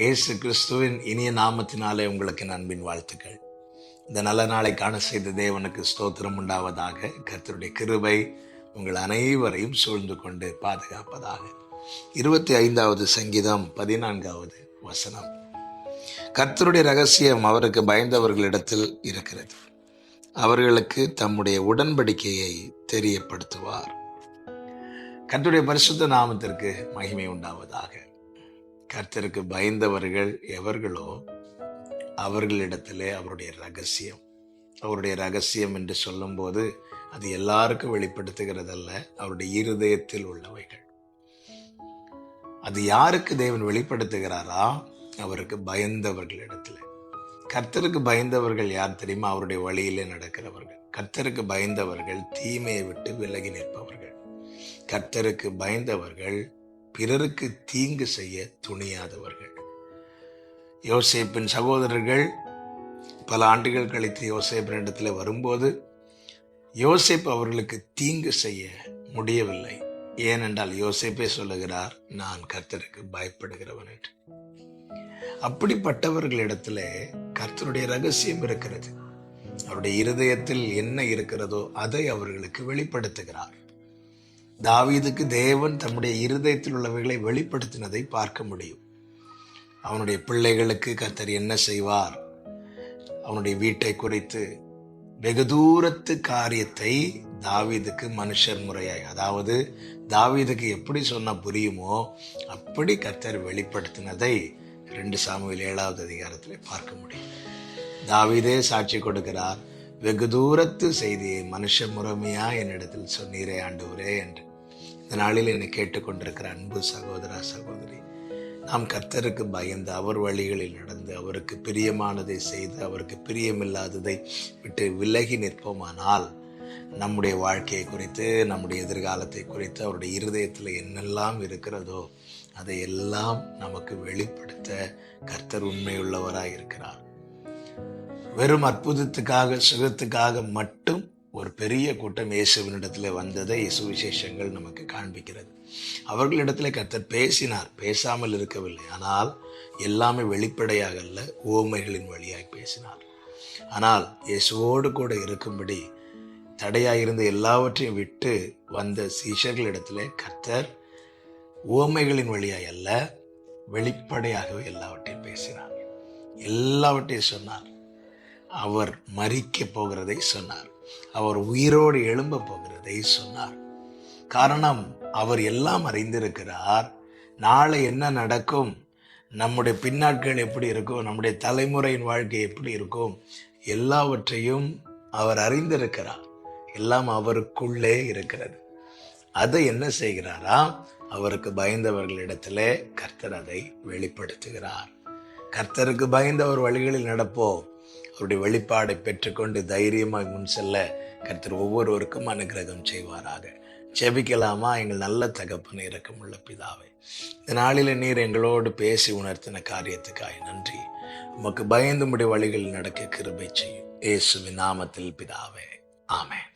இயேசு கிறிஸ்துவின் இனிய நாமத்தினாலே உங்களுக்கு என் அன்பின் வாழ்த்துக்கள். இந்த நல்ல நாளை காண செய்த தேவனுக்கு ஸ்தோத்திரம் உண்டாவதாக. கர்த்தருடைய கிருபை உங்கள் அனைவரையும் சூழ்ந்து கொண்டு பாதுகாப்பதாக. 25வது சங்கீதம் 14வது வசனம். கர்த்தருடைய ரகசியம் அவருக்கு பயந்தவர்களிடத்தில் இருக்கிறது, அவர்களுக்கு தம்முடைய உடன்படிக்கையை தெரியப்படுத்துவார். கர்த்தருடைய பரிசுத்த நாமத்திற்கு மகிமை உண்டாவதாக. கர்த்தருக்கு பயந்தவர்கள் எவர்களோ அவர்களிடத்திலே அவருடைய ரகசியம் என்று சொல்லும்போது அது எல்லாருக்கும் வெளிப்படுத்துகிறதல்ல, அவருடைய இருதயத்தில் உள்ளவைகள். அது யாருக்கு தேவன் வெளிப்படுத்துகிறாரா? அவருக்கு பயந்தவர்களிடத்தில். கர்த்தருக்கு பயந்தவர்கள் யார் தெரியுமா? அவருடைய வழியிலே நடக்கிறவர்கள். கர்த்தருக்கு பயந்தவர்கள் தீமையை விட்டு விலகி நிற்பவர்கள். கர்த்தருக்கு பயந்தவர்கள் பிறருக்கு தீங்கு செய்ய துணியாதவர்கள். யோசேப்பின் சகோதரர்கள் பல ஆண்டுகள் கழித்து யோசேப்பினிடத்தில் வரும்போது யோசேப் அவர்களுக்கு தீங்கு செய்ய முடியவில்லை. ஏனென்றால் யோசேப்பே சொல்லுகிறார், நான் கர்த்தருக்கு பயப்படுகிறவன் என்று. அப்படிப்பட்டவர்களிடத்துல கர்த்தருடைய ரகசியம் இருக்கிறது. அவருடைய இருதயத்தில் என்ன இருக்கிறதோ அதை அவர்களுக்கு வெளிப்படுத்துகிறார். தாவீதுக்கு தேவன் தம்முடைய இருதயத்தில் உள்ளவைகளை வெளிப்படுத்தினதை பார்க்க முடியும். அவனுடைய பிள்ளைகளுக்கு கர்த்தர் என்ன செய்வார், அவனுடைய வீட்டை குறித்து வெகு தூரத்து காரியத்தை தாவீதுக்கு மனுஷர் முறையாய், அதாவது தாவீதுக்கு எப்படி சொன்னா புரியுமோ அப்படி கர்த்தர் வெளிப்படுத்தினதை 2 சாமுவேல் 7வது அதிகாரத்தில் பார்க்க முடியும். தாவீதே சாட்சி கொடுக்கிறார், வெகு தூரத்து செய்தியை மனுஷ முறைமையா என்னிடத்தில் சொன்னீரே ஆண்டவரே என்று. இந்த நாளில் என்னை கேட்டுக்கொண்டிருக்கிற அன்பு சகோதரா சகோதரி, நாம் கர்த்தருக்கு பயந்து அவர் வழிகளில் நடந்து அவருக்கு பிரியமானதை செய்து அவருக்கு பிரியமில்லாததை விட்டு விலகி நிற்போமானால் நம்முடைய வாழ்க்கையை குறித்து, நம்முடைய எதிர்காலத்தை குறித்து அவருடைய இருதயத்தில் என்னெல்லாம் இருக்கிறதோ அதை எல்லாம் நமக்கு வெளிப்படுத்த கர்த்தர் உண்மையுள்ளவராய் இருக்கிறார். வெறும் அற்புதத்துக்காக சுகத்துக்காக மட்டும் ஒரு பெரிய கூட்டம் இயேசுவினிடத்தில் வந்ததை சுவிசேஷங்கள் நமக்கு காண்பிக்கிறது. அவர்களிடத்தில் கர்த்தர் பேசினார், பேசாமல் இருக்கவில்லை. ஆனால் எல்லாமே வெளிப்படையாக அல்ல, உவமைகளின் வழியாய் பேசினார். ஆனால் இயேசுவோடு கூட இருக்கும்படி தடையாயிருந்த எல்லாவற்றையும் விட்டு வந்த சீஷர்களிடத்தில் கர்த்தர் உவமைகளின் வழியாய் அல்ல, வெளிப்படையாகவே எல்லாவற்றையும் பேசினார், எல்லாவற்றையும் சொன்னார். அவர் மரிக்க போகிறதை சொன்னார், அவர் உயிரோடு எழும்ப போகிறதை சொன்னார். காரணம், அவர் எல்லாம் அறிந்திருக்கிறார். நாளை என்ன நடக்கும், நம்முடைய பின்னாட்கள் எப்படி இருக்கும், நம்முடைய தலைமுறையின் வாழ்க்கை எப்படி இருக்கும், எல்லாவற்றையும் அவர் அறிந்திருக்கிறார். எல்லாம் அவருக்குள்ளே இருக்கிறது. அதை என்ன செய்கிறாரா? அவருக்கு பயந்தவர்களிடத்திலே கர்த்தர் அதை வெளிப்படுத்துகிறார். கர்த்தருக்கு பயந்தவர் வழிகளில் நடப்போம். அவருடைய வெளிப்பாடை பெற்றுக்கொண்டு தைரியமாய் முன் செல்ல கர்த்தர் ஒவ்வொருவருக்கும் அனுகிரகம் செய்வாராக. ஜெபிக்கலாமா? எங்கள் நல்ல தகப்பனே, இரக்கமுள்ள பிதாவே, இந்த நாளில் நீர் எங்களோடு பேசி உணர்த்தின காரியத்துக்காய் நன்றி. உமக்கு பயந்துமுடைய வழிகளில் நடக்க கிருபை செய்யும். இயேசுவின் நாமத்தில் பிதாவே, ஆமென்.